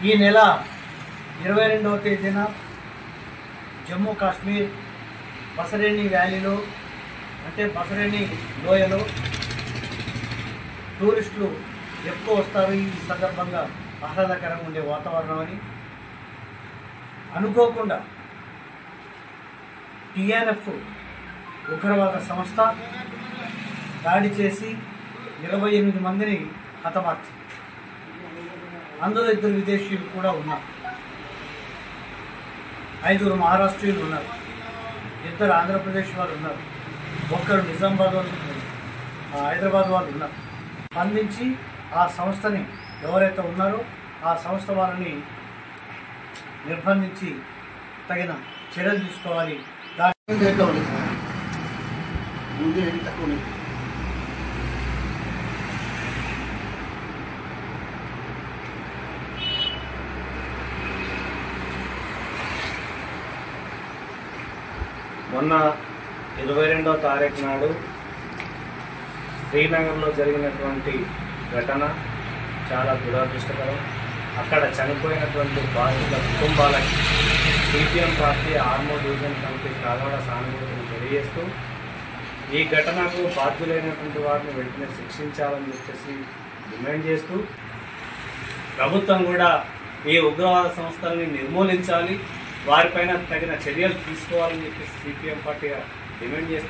ఈ నెల 22వ తేదీన జమ్మూ కాశ్మీర్ బసరేణి వ్యాలీలో అంటే బసరేణి లోయలో టూరిస్టులు ఎక్కువ వస్తారు. ఈ సందర్భంగా ఆహ్లాదకరంగా ఉండే వాతావరణం అని అనుకోకుండా TNF ఉగ్రవాద సంస్థ దాడి చేసి 28 మందిని హతమార్చింది. అందులో 2 విదేశీయులు కూడా ఉన్నారు. 5 మహారాష్ట్రీయులు ఉన్నారు, 2 ఆంధ్రప్రదేశ్ వాళ్ళు ఉన్నారు, 1 నిజామాబాద్ వాళ్ళు, హైదరాబాద్ వాళ్ళు ఉన్నారు. స్పందించి ఆ సంస్థని ఎవరైతే ఉన్నారో ఆ సంస్థ వాళ్ళని నిర్బంధించి తగిన చర్యలు తీసుకోవాలి. మొన్న 22వ తారీఖు నాడు శ్రీనగర్లో జరిగినటువంటి ఘటన చాలా దురదృష్టకరం. అక్కడ చనిపోయినటువంటి బాధితుల కుటుంబాలకి CPM party Armoor division committee ప్రగాఢ సానుభూతిని తెలియజేస్తూ ఈ ఘటనకు బాధ్యులైనటువంటి వారిని వెంటనే శిక్షించాలని చెప్పేసి డిమాండ్ చేస్తూ ప్రభుత్వం కూడా ఈ ఉగ్రవాద సంస్థల్ని నిర్మూలించాలి, వారిపైన తగిన చర్యలు తీసుకోవాలని చెప్పేసి CPM పార్టీగా డిమాండ్ చేస్తారు.